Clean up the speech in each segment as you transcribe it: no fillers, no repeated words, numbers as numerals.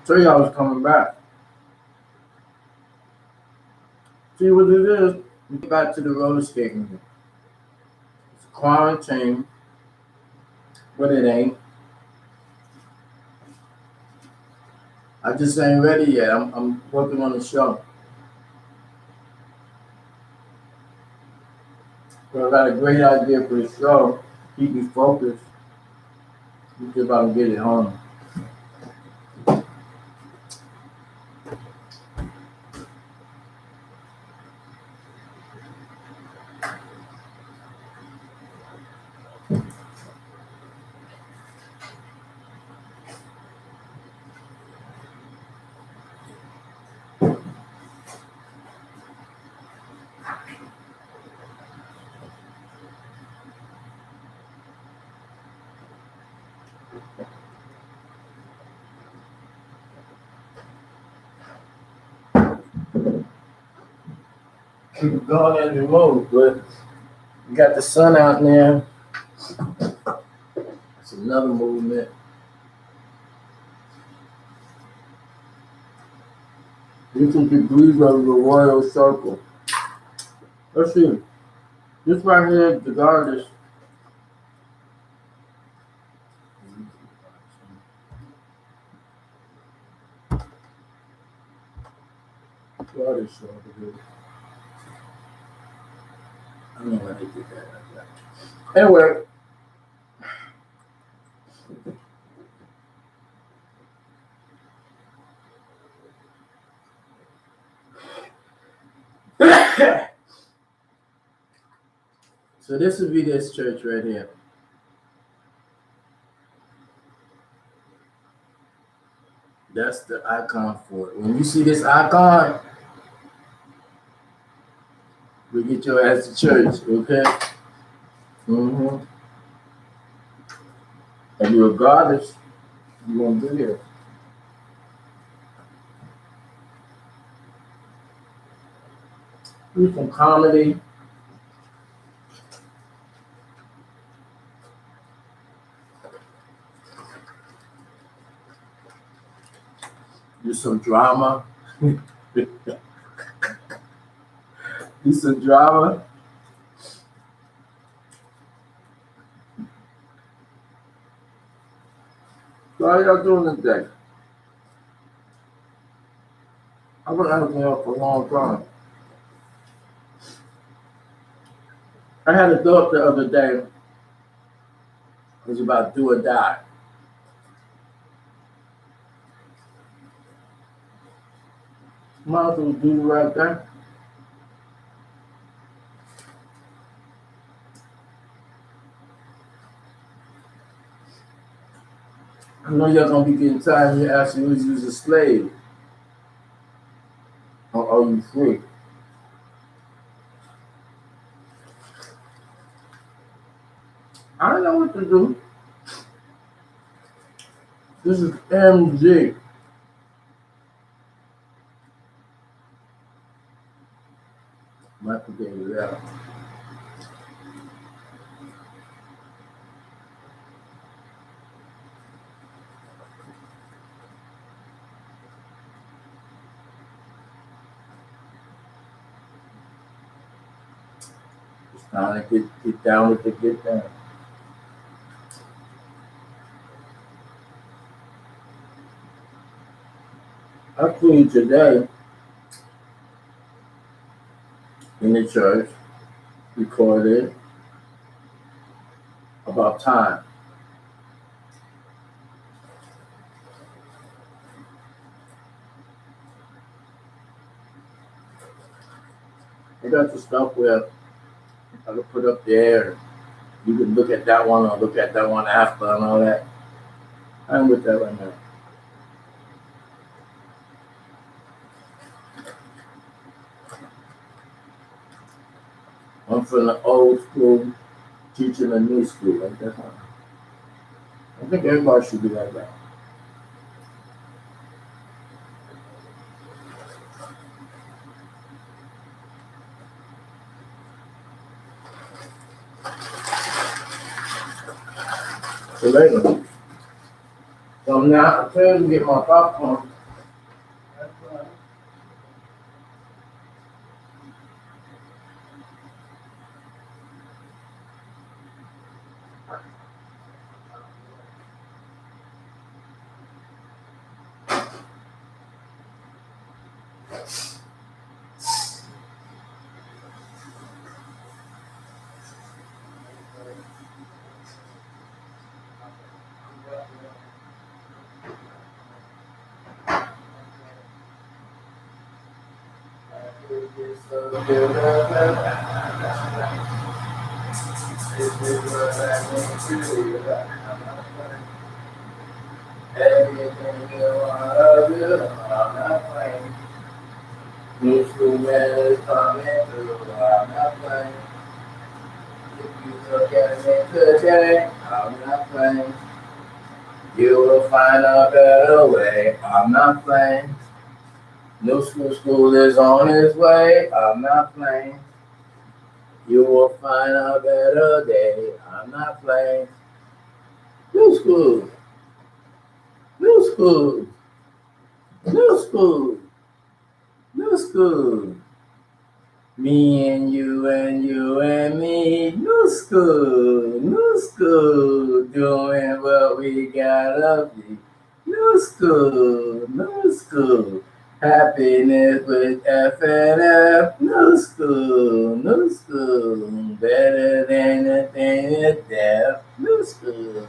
So y'all was coming back. See what it is? We get back to the roller skating. It's quarantine, but it ain't. I just ain't ready yet. I'm working on the show. So I got a great idea for the show. Keep me focused. We just about to get it home. Keep it going as we move, but we got the sun out there. It's another movement. This is degrees of the royal circle. Let's see. This right here, the goddess. Goddess over here. I don't know why they did that like that. Anyway. So this would be this church right here. That's the icon for it. When you see this icon, we get your ass to church, okay? Mm-hmm. And you're a goddess, you won't be here. Do some comedy. Do some drama. Do some drama. So how y'all doing today? I've been asking y'all for a long time. I had a thought the other day. It was about do or die. Might as well do the right thing. I know y'all gonna be getting tired of me asking who's you a slave. Or are you free? I don't know what to do. This is MG. Michael gave it out. It's time to get down with the get down. I cleaned today in the church, recorded about time. I got the stuff where I could put up there. You can look at that one or look at that one after and all that. I'm with that right now. I'm from the old school, teaching the new school. Like that's how I think everybody should be like that. So later. So now I'm trying to get my popcorn. That's right. Everything you wanna do, I'm not playing. New school man is coming through, I'm not playing. If you look at me today, I'm not playing. You will find a better way, I'm not playing. New school is on its way, I'm not playing. You will find a better day, I'm not playing. New school, new school, new school, new school. Me and you and me, new school, doing what we gotta be. New school, happiness with F and F. New school, better than a thing at death. New school.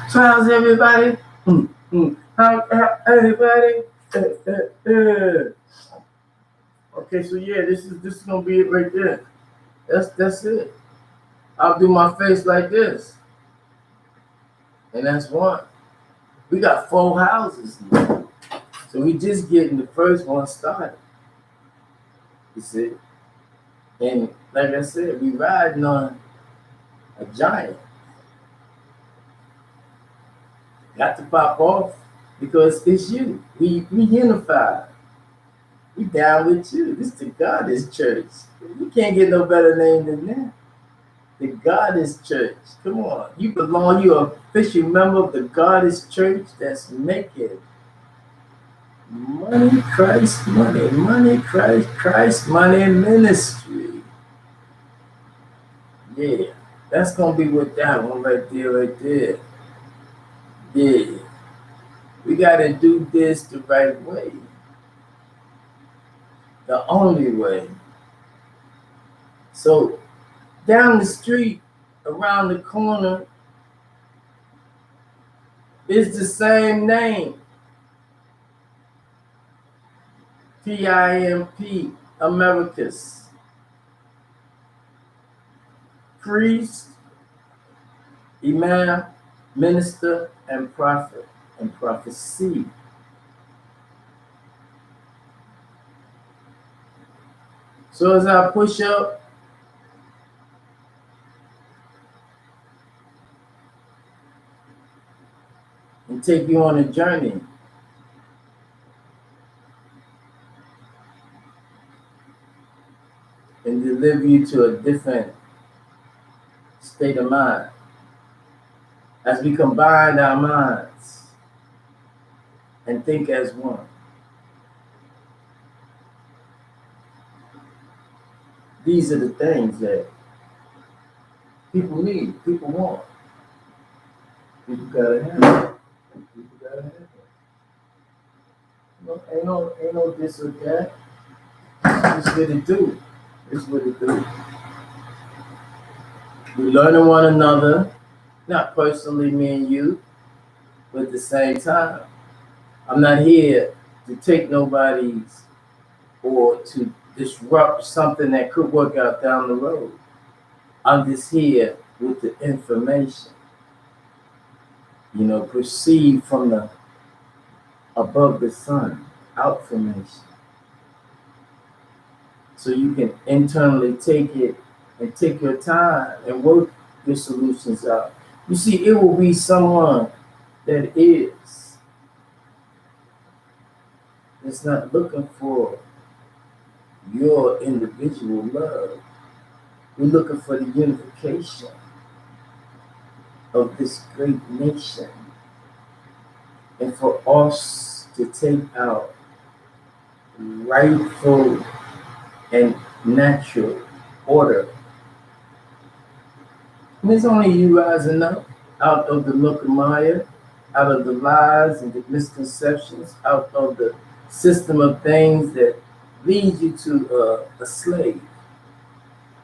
So how's everybody? How everybody? Okay, so yeah, this is gonna be it right there. That's it. I'll do my face like this, and that's one. We got 4 houses now, so we just getting the first one started. You see, and like I said, we riding on a giant. Got to pop off because it's you. We unified. We down with you. This the Goddess Church. You can't get no better name than that. The Goddess Church. Come on. You belong, you're an official member of the Goddess Church that's making money, Christ, money ministry. Yeah. That's gonna be with that one right there. Yeah. We gotta do this the right way. The only way. So down the street, around the corner, is the same name. P.I.M.P. Americas. Priest, imam, minister, and prophet, and prophecy. So as I push up, and take you on a journey, and deliver you to a different state of mind, as we combine our minds and think as one. These are the things that people need, people want, people gotta have. People gotta have it. No, ain't no this or that. It's what it do. It's what it do. We learning one another, not personally me and you, but at the same time, I'm not here to take nobody's or to disrupt something that could work out down the road. I'm just here with the information, perceived from the above the sun, out formation. so you can internally take it and take your time and work your solutions out. You see, it will be someone that is that's not looking for your individual love. We're looking for the unification of this great nation and for us to take out rightful and natural order. And it's only you rising up out of the milk and mire, out of the lies and the misconceptions, out of the system of things that leads you to a slave.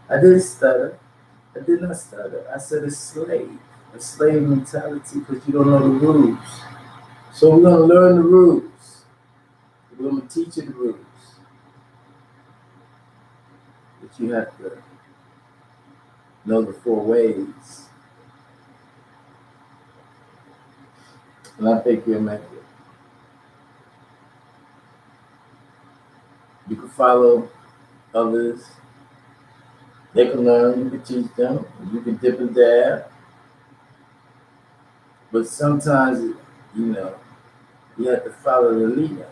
I didn't stutter. I did not stutter. I said a slave mentality because you don't know the rules. So we're going to learn the rules. We're going to teach you the rules. But you have to know the four ways. And I think you'll make it. You can follow others. They can learn, you can teach them, you can dip and dab. But sometimes, you have to follow the leader.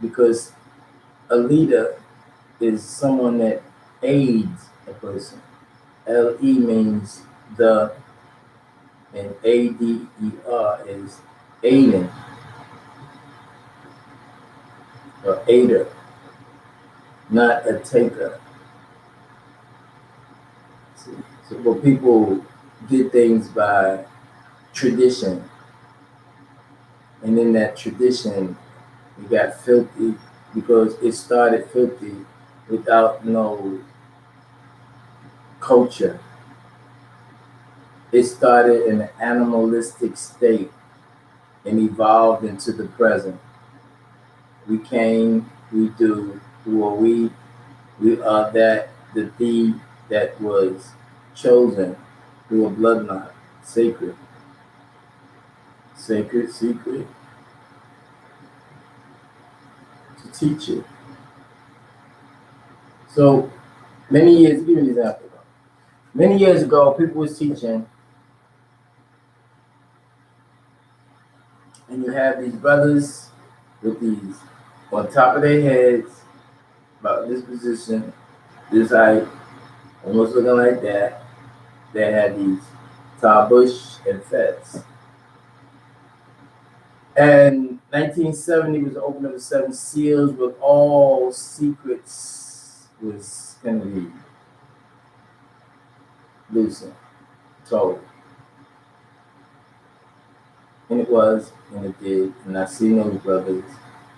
Because a leader is someone that aids a person. LE means the, and ADER is aiding or aider, not a taker. See? So when people get things by tradition, and in that tradition, it got filthy because it started filthy without no culture. It started in an animalistic state and evolved into the present. We came, we do, who are we? We are that, the thee that was chosen through a bloodline, sacred, secret, to teach it. So many years, give me an example. Many years ago, people was teaching, and you have these brothers with these on top of their heads, about this position, this height, almost looking like that. They had these Tabush and Feds. And 1970 was the opening of the Seven Seals, with all secrets was going to be loosened, told. And it was, and it did. And I see those brothers,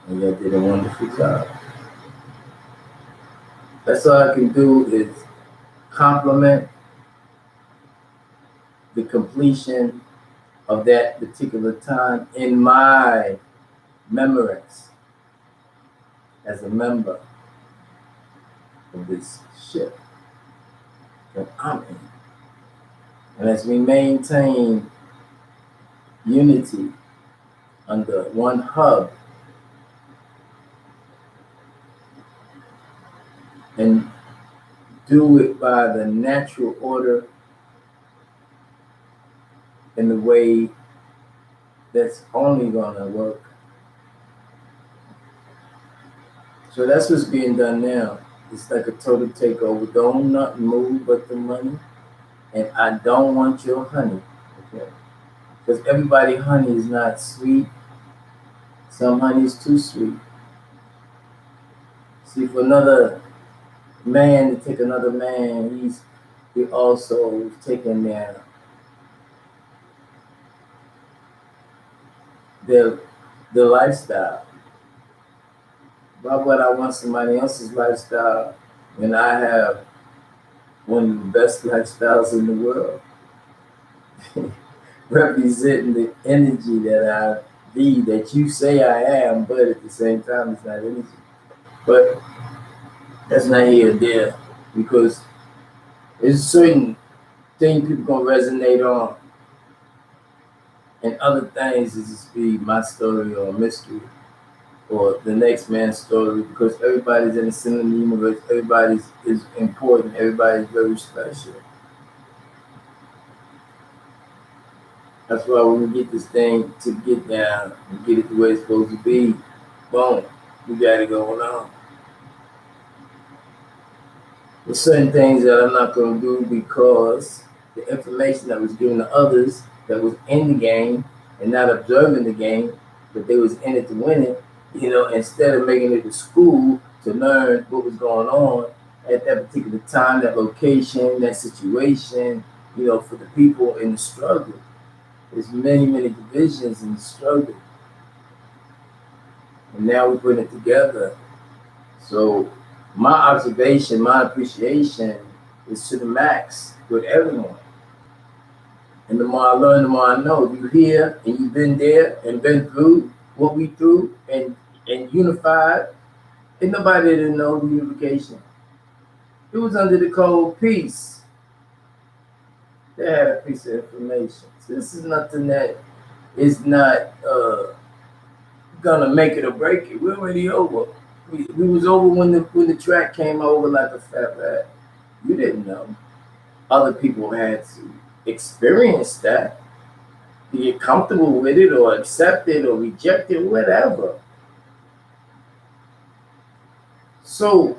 and they did a wonderful job. That's all I can do is compliment the completion of that particular time in my remembrance as a member of this ship that I'm in. And as we maintain unity under one hub and do it by the natural order in the way that's only gonna work. So that's what's being done now. It's like a total takeover. Don't nothing move but the money. And I don't want your honey. Okay. Because everybody honey is not sweet. Some honey is too sweet. See, for another man to take another man, he also taking their lifestyle. Why would I want somebody else's lifestyle when I have one of the best lifestyles in the world? Representing the energy that I be, that you say I am, but at the same time, it's not energy. But that's not here or there, because there's certain things people gonna resonate on, and other things is just be my story or mystery. or the next man's story, because everybody's in the center of the universe. Everybody's is important. Everybody's very special. That's why when we get this thing to get down and get it the way it's supposed to be, boom, we got it going on. There's certain things that I'm not going to do because the information that was given to others that was in the game and not observing the game, but they was in it to win it, instead of making it to school to learn what was going on at that particular time, that location, that situation, for the people in the struggle. There's many, many divisions in the struggle. And now we're putting it together. So my observation, my appreciation is to the max with everyone. And the more I learn, the more I know. You here and you've been there and been through what we through and unified. And nobody didn't know the unification. It was under the code peace. They had a piece of information. So this is nothing that is not gonna make it or break it. We're already over. We was over when the track came over like a fat rat. You didn't know. Other people had to experience that, get comfortable with it or accept it or reject it, whatever. So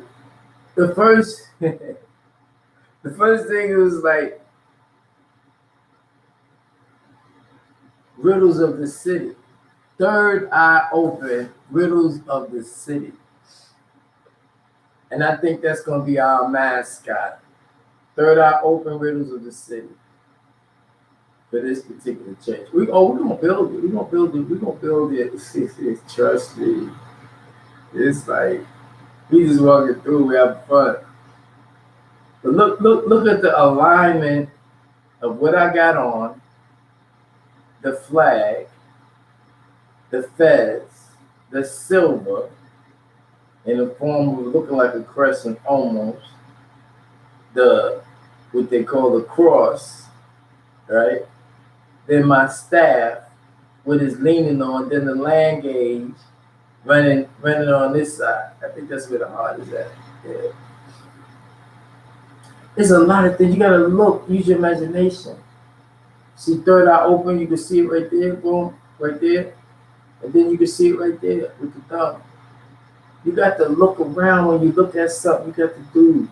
the first the first thing was like riddles of the city. Third eye open, riddles of the city. And I think that's gonna be our mascot. Third eye open, riddles of the city. For this particular church. We're gonna build it. We're gonna build it. We're gonna build it. Trust me. It's like we just walking through, we have fun. But look at the alignment of what I got on, the flag, the fez, the silver, in the form of looking like a crescent almost, the what they call the cross, right? Then my staff, what is leaning on, then the land gauge running on this side. I think that's where the heart is at. Yeah. There's a lot of things. You gotta look, use your imagination. See third eye open, you can see it right there, boom, right there. And then you can see it right there with the thumb. You got to look around when you look at something, you got to do.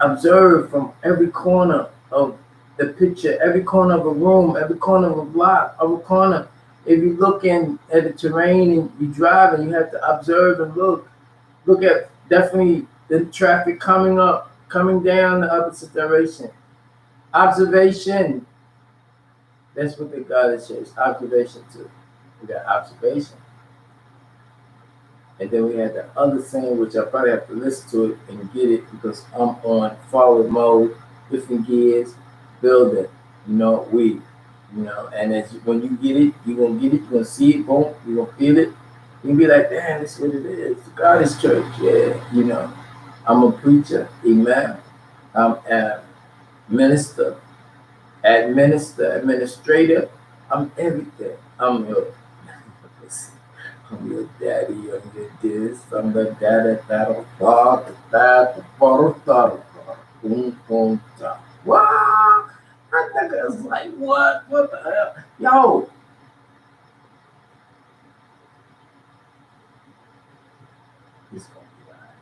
Observe from every corner of the picture, every corner of a room, every corner of a block, every corner. If you're looking at the terrain and you drive and you have to observe and look. Look at definitely the traffic coming up, coming down the opposite direction. Observation. That's what the God says. Observation too. We got observation. And then we had the other thing, which I probably have to listen to it and get it because I'm on forward mode, different gears, building. And as when you get it, you're gonna get it, you're gonna see it, boom, you're gonna feel it. You'll be like, damn, that's what it is. God is church, yeah. I'm a preacher, imam. I'm a minister, administrator. I'm everything. I'm your daddy, I'm your this, I'm the daddy, that'll talk, that, boom, boom, talk. What? That nigga is like, what? What the hell? Yo, it's gonna be all right.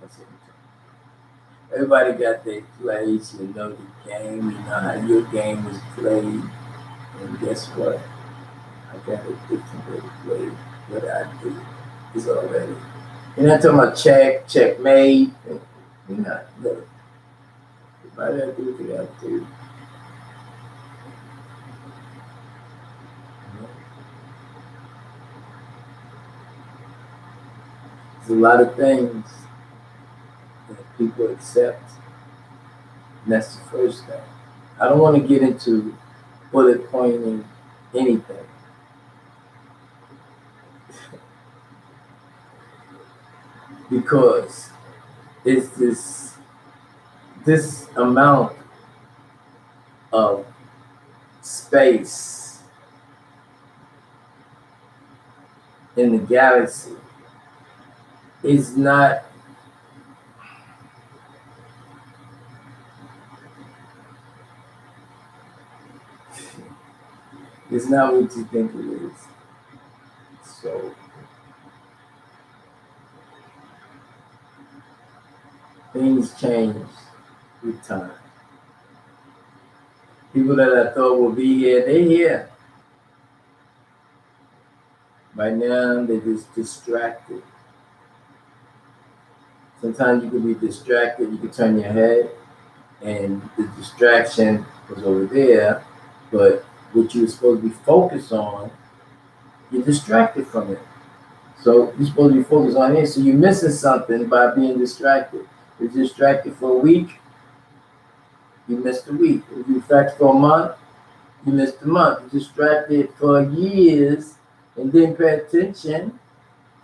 That's what I'm talking. Everybody got their place, the game, how your game was played. And guess what? I got a different way to play what I do. It's already. You're not talking about checkmate. You're not, look, everybody got to do what they got to do. There's a lot of things that people accept, and that's the first thing. I don't want to get into bullet pointing anything. Because it's this amount of space in the galaxy is not it's not what you think it is. So things change with time. People that I thought would be here, they're here. Right now, they're just distracted. Sometimes you can be distracted. You can turn your head, and the distraction was over there, but what you were supposed to be focused on, you're distracted from it. So you're supposed to be focused on it. So you're missing something by being distracted. You're distracted for a week, you missed a week. If you're distracted for a month, you missed a month. You're distracted for years and didn't pay attention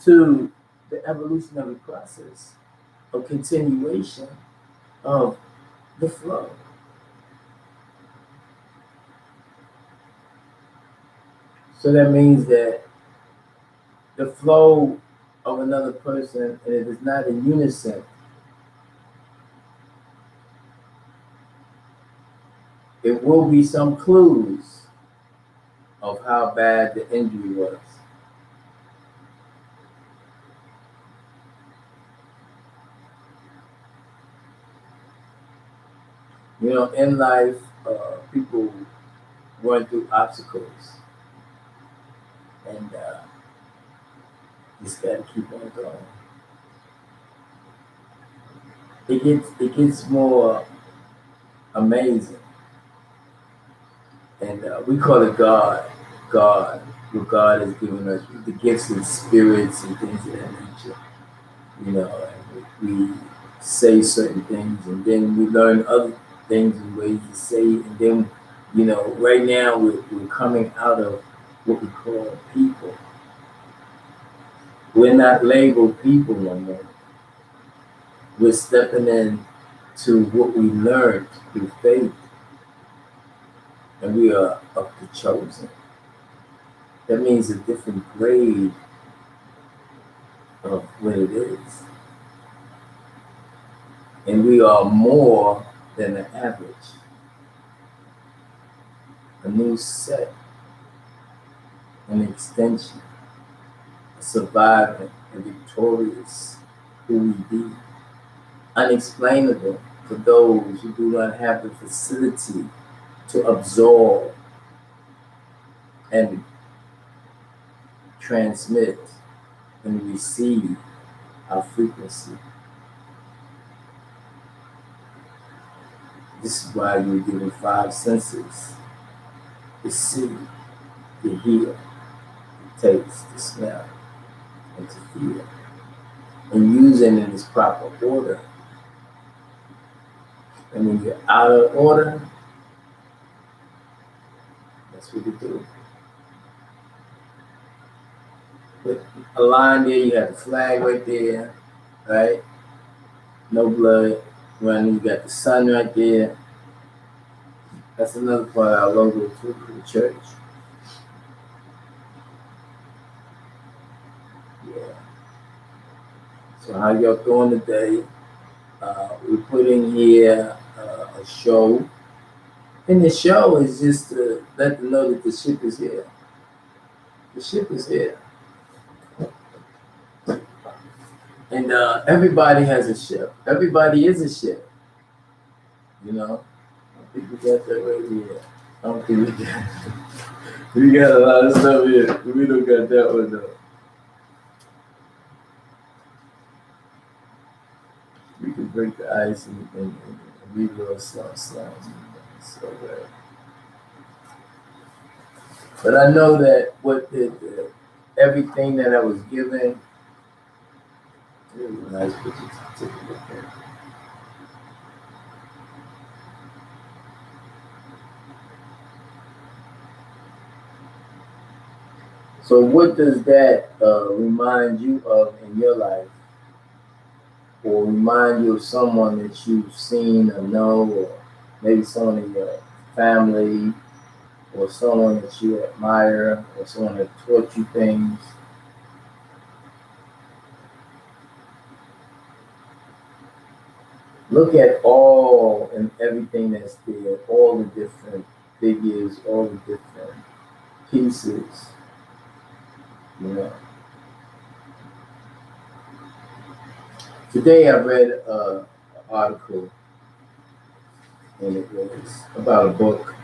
to the evolutionary process of continuation of the flow. So that means that the flow of another person, and it is not in unison, it will be some clues of how bad the injury was. You know, in life, people run through obstacles, and just gotta keep on going. It gets more amazing, and we call it God. God, what God has given us, the gifts and spirits and things of that nature. You know, and we say certain things, and then we learn other things and ways to say it, and then you know, right now we're coming out of what we call people. We're not labeled people no more. We're stepping in to what we learned through faith, and we are of the chosen. That means a different grade of what it is. And we are more than the average. A new set, an extension, a surviving and victorious who we be. Unexplainable for those who do not have the facility to absorb and transmit and receive our frequency. This is why you're given five senses: to see, to hear, to taste, to smell, and to feel. And using in its proper order. And when you're out of order, that's what you do. With a line there, you have the flag right there, right? No blood running. You got the sun right there. That's another part of our logo too for the church. Yeah. So how y'all doing today? We put in here a show. And the show is just to let them know that the ship is here. The ship is here. And everybody has a ship. Everybody is a ship. You know? I think we got that right here. I don't think we got we got a lot of stuff here. We don't got that one though. We can break the ice and read a little something. So but I know that what everything that I was given, it was a nice picture to take a look at. So what does that remind you of in your life? Or remind you of someone that you've seen or know, or maybe someone in your family, or someone that you admire, or someone that taught you things? Look at all and everything that's there, all the different figures, all the different pieces. You know. Today I read an article, and it was about a book.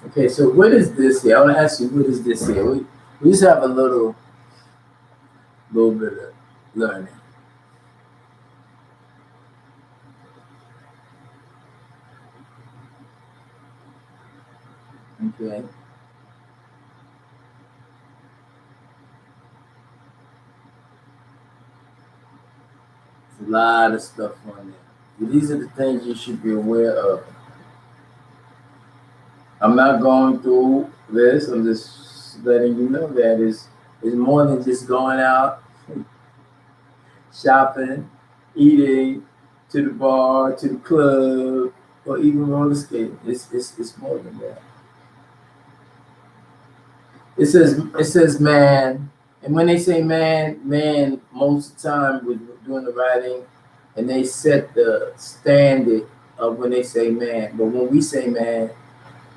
Okay, so what is this here? I want to ask you, what is this here? We just have a little bit of learning. Okay, there's a lot of stuff on there. These are the things you should be aware of. I'm not going through this. I'm just letting you know that it's more than just going out, shopping, eating, to the bar, to the club, or even roller skating. It's more than that. It says man, and when they say man most of the time with doing the writing, and they set the standard of when they say man. But when we say man,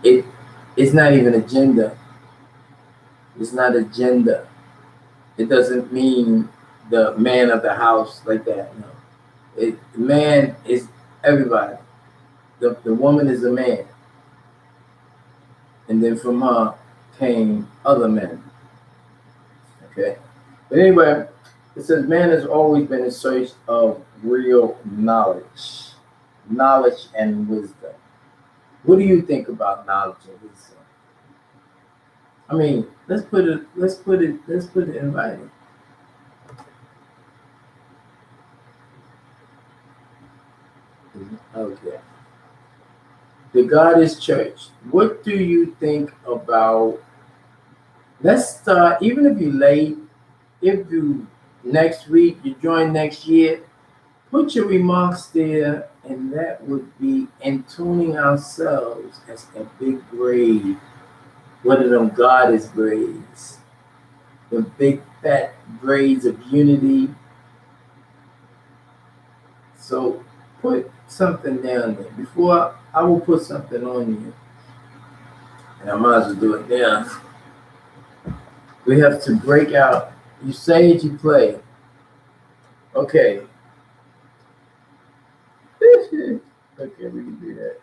it it's not even a gender. It's not a gender. It doesn't mean the man of the house like that. No, man is everybody. The woman is a man, and then from her came other men. Okay. But anyway, it says man has always been in search of real knowledge and wisdom. What do you think about knowledge and wisdom? I mean, let's put it in writing. Okay. The God is church. What do you think about? Let's start. Even if you late, if you next week, you join next year, put your remarks there, and that would be in tuning ourselves as a big grade. One of them goddess grades, the big fat grades of unity. So put something down there. Before I will put something on you, and I might as well do it now. We have to break out. You say it, you play. Okay. Okay, we can do that.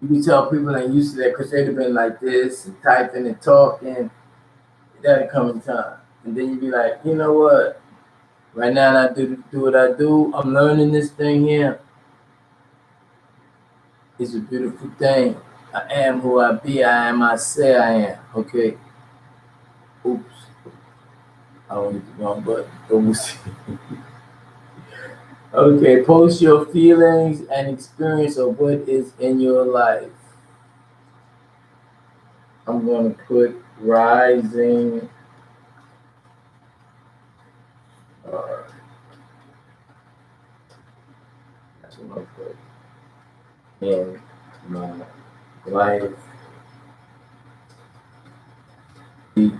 You can tell people ain't used to that because they'd have been like this and typing and talking. That'll come in time. And then you be like, you know what? Right now, I do what I do. I'm learning this thing here. It's a beautiful thing. I am who I be. I am. I say I am. Okay. Oops. I don't hit the wrong button. Oops. Okay. Post your feelings and experience of what is in your life. I'm going to put rising. Uh, that's what I'm going to put in my life. Each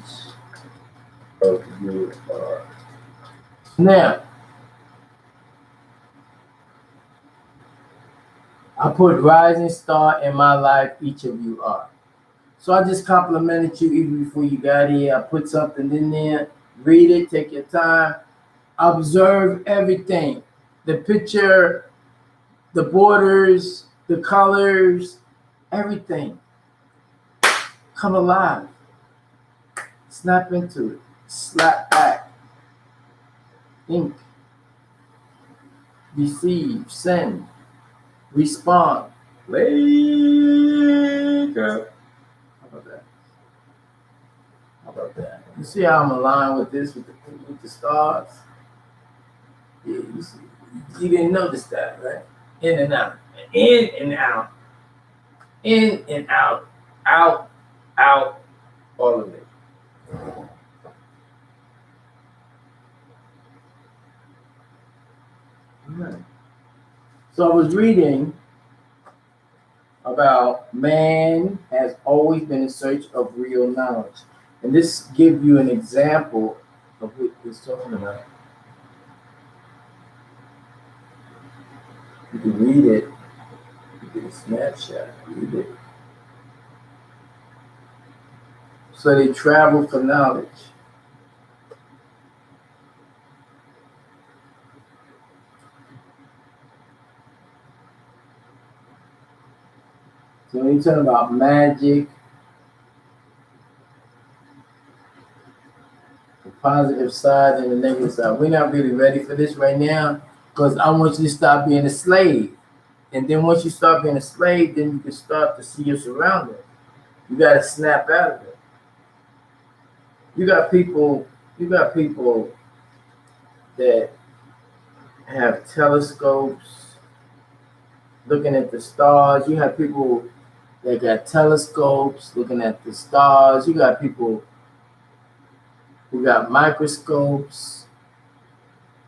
of you are. Now, I put rising star in my life, each of you are. So I just complimented you even before you got here. I put something in there. Read it, take your time, observe everything. The picture, the borders, the colors, everything. Come alive. Snap into it. Slap back. Think. Receive. Send. Respond. Wake up. How about that? How about that? You see how I'm aligned with this with the stars? Yeah, you see. You didn't notice that, right? In and out, in and out, in and out, out, out, all of it. Right. So I was reading about man has always been in search of real knowledge, and this gives you an example of what it's talking about. You can read it. You get a snapshot. Read it. So they travel for knowledge. So when you talk about magic, the positive side and the negative side, we're not really ready for this right now because I want you to stop being a slave. And then once you start being a slave, then you can start to see your surroundings. You got to snap out of it. You got people. You got people that have telescopes looking at the stars. You have people that got telescopes looking at the stars. You got people who got microscopes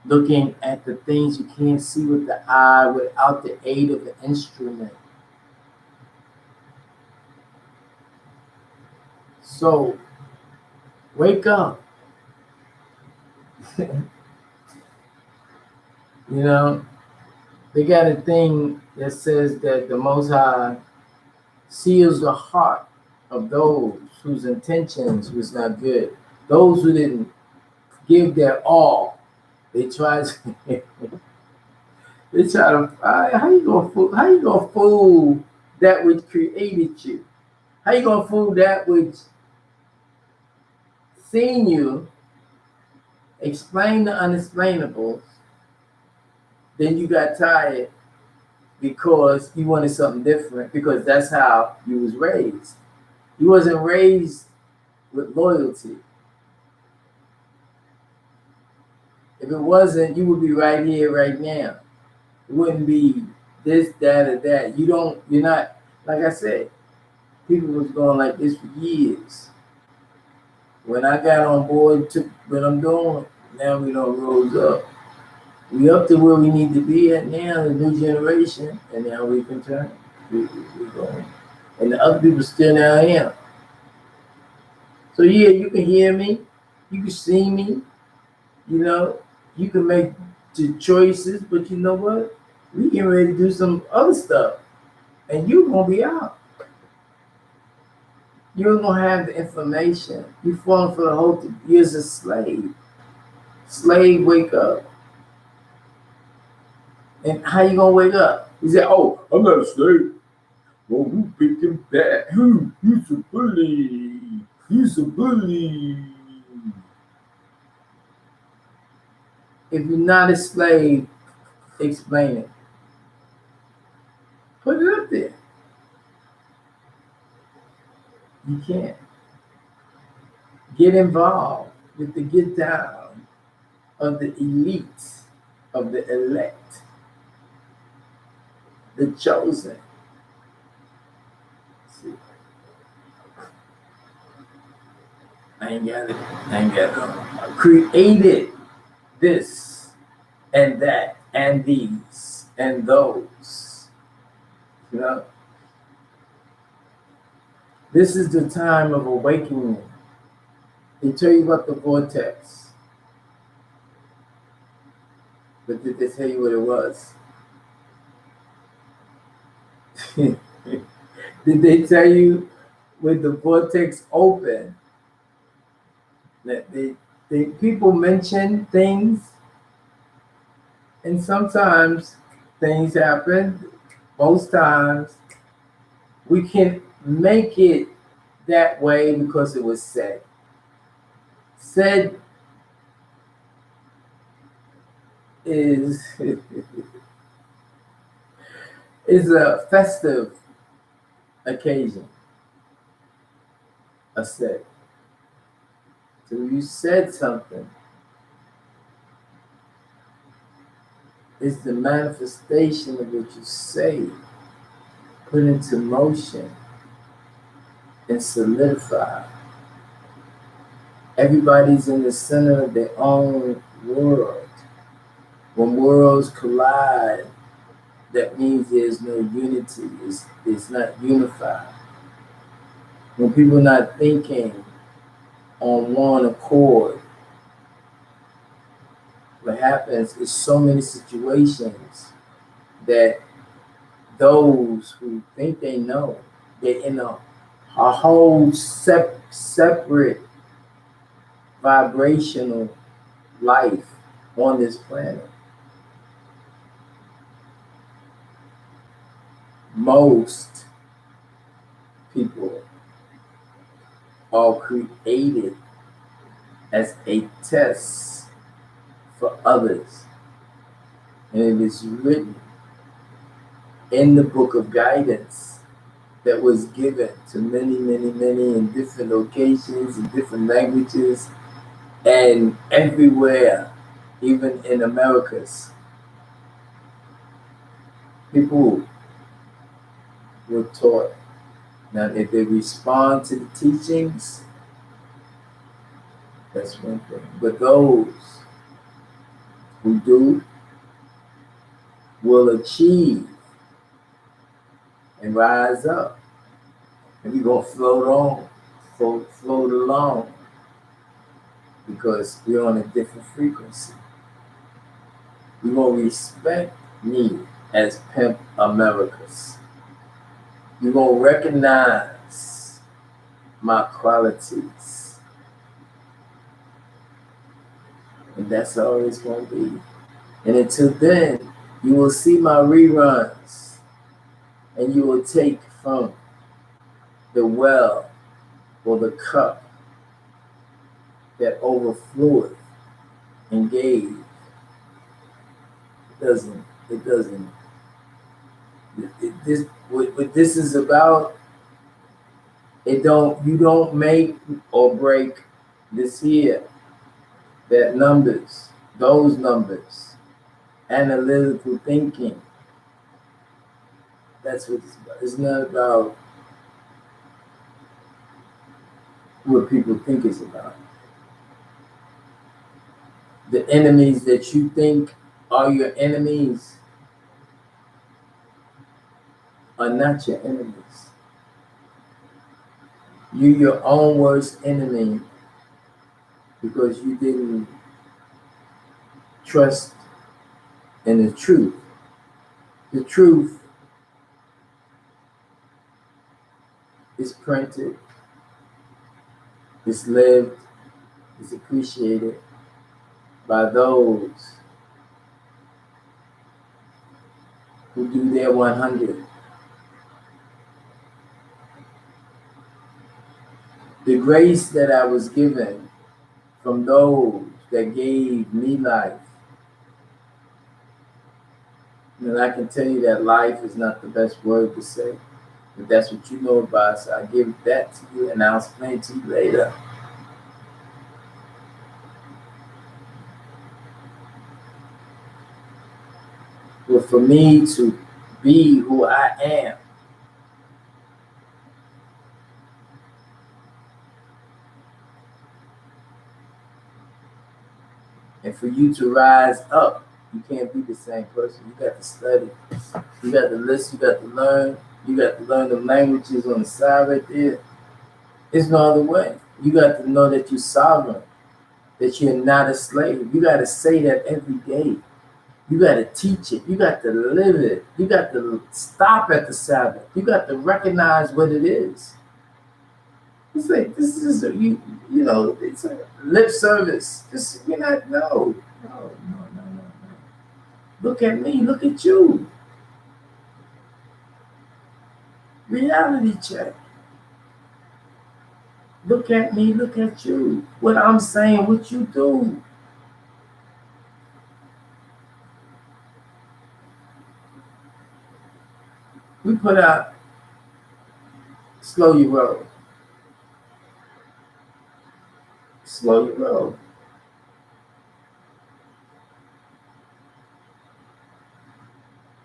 looking at the things you can't see with the eye without the aid of the instrument. So wake up. You know, they got a thing that says that the Most High seals the heart of those whose intentions was not good. Those who didn't give their all. They try to they try to how you gonna fool that which created you? How you gonna fool that which seen you explain the unexplainable? Then you got tired because you wanted something different because that's how you was raised. You wasn't raised with loyalty. If it wasn't, you would be right here, right now. It wouldn't be this, that, or that. You're not, like I said, people was going like this for years. When I got on board, took what I'm doing, now we don't rose up. We up to where we need to be at now, the new generation, and now we can turn. We going. And the other people still down here. So yeah, you can hear me, you can see me, you know, you can make the choices, but you know what? We getting ready to do some other stuff, and you gonna be out. You're gonna have the information. You falling for the whole years a slave. Slave, wake up. And how you gonna wake up? You say, "Oh, I'm not a slave." Well, who picked him back? Who? He's a bully. He's a bully. If you're not a slave, explain it. Put it up there. You can't. Get involved with the get down of the elites, of the elect, the chosen. See, I ain't got I created this and that and these and those. You know, this is the time of awakening. They tell you about the vortex, but did they tell you what it was? Did they tell you when the vortex opened that they people mention things and sometimes things happen. Most times we can make it that way because it was said. Said is is a festive occasion. A said. So you said something. It's the manifestation of what you say, put into motion and solidify. Everybody's in the center of their own world. When worlds collide, that means there's no unity. It's not unified. When people are not thinking on one accord, what happens is so many situations that those who think they know, they're in a whole separate vibrational life on this planet. Most people are created as a test for others. And it is written in the book of guidance that was given to many, many, many in different locations, in different languages, and everywhere, even in Americas. People were taught. Now, if they respond to the teachings, that's one thing. But those who do will achieve and rise up. And we're going to float along because we're on a different frequency. We're going to respect me as P.I.M.P. Americas. You're going to recognize my qualities. And that's all it's going to be. And until then, you will see my reruns and you will take from the well or the cup that overfloweth and gave. It doesn't. This, what this is about, you don't make or break this here. That numbers, those numbers, analytical thinking. That's what it's about. It's not about what people think it's about. The enemies that you think are your enemies are not your enemies. You're your own worst enemy because you didn't trust in the truth. The truth is printed, it's lived, it's appreciated by those who do their 100. The grace that I was given from those that gave me life. And I can tell you that life is not the best word to say, but that's what you know about, so I give that to you and I'll explain to you later. But for me to be who I am, and for you to rise up, you can't be the same person. You got to study. You got to listen. You got to learn. You got to learn the languages on the side right there. There's no other way. You got to know that you're sovereign, that you're not a slave. You got to say that every day. You got to teach it. You got to live it. You got to stop at the Sabbath. You got to recognize what it is. It's like this is it's a lip service. You're not no. Look at me. Look at you. Reality check. Look at me. Look at you. What I'm saying. What you do. We put out slow your roll. Slow your roll.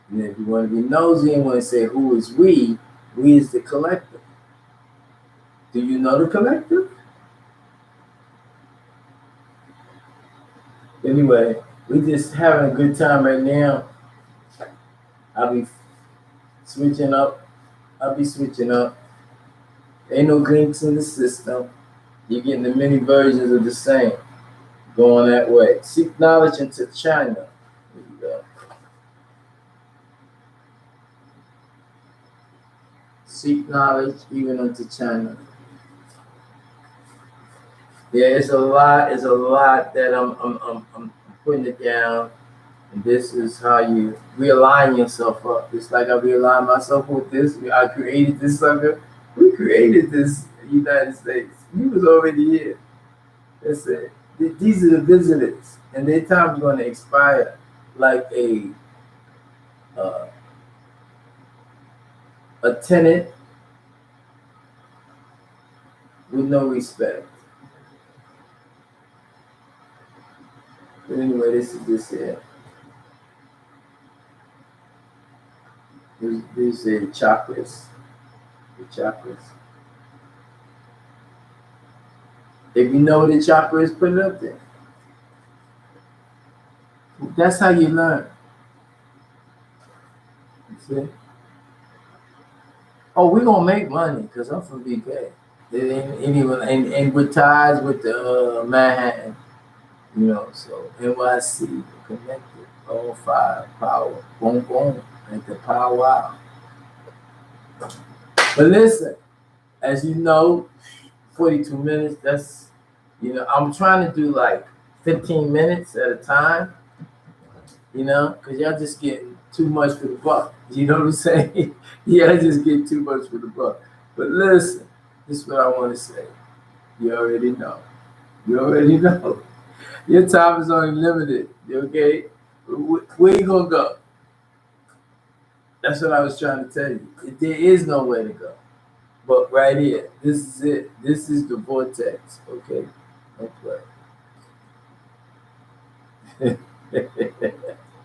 And if you want to be nosy and want to say, who is we? We is the collective. Do you know the collective? Anyway, we just having a good time right now. I'll be switching up. I'll be switching up. Ain't no links in the system. You're getting the many versions of the same. Going that way. Seek knowledge into China. There you go. Seek knowledge even unto China. Yeah, it's a lot. It's a lot that I'm putting it down. And this is how you realign yourself up. Just like I realign myself with this. I created this sucker. We created this United States. We was already here. That's it. These are the visitors, and their time's going to expire like uh, a tenant with no respect. But anyway, this is this here. These are chakras. The chakras. If you know the chakra is, put it up there. That's how you learn. See? Oh, we're gonna make money because I'm from BK. Anyone and with ties with the Manhattan, so NYC connected, all five power, boom boom, like the power. But listen, as you know, 42 minutes. That's I'm trying to do like 15 minutes at a time. Because y'all just getting too much for the buck. You know what I'm saying? Y'all just get too much for the buck. But listen, this is what I want to say. You already know. You already know. Your time is only limited. Okay? Where you gonna go? That's what I was trying to tell you. There is nowhere to go. But right here, this is it. This is the vortex. Okay? Don't play.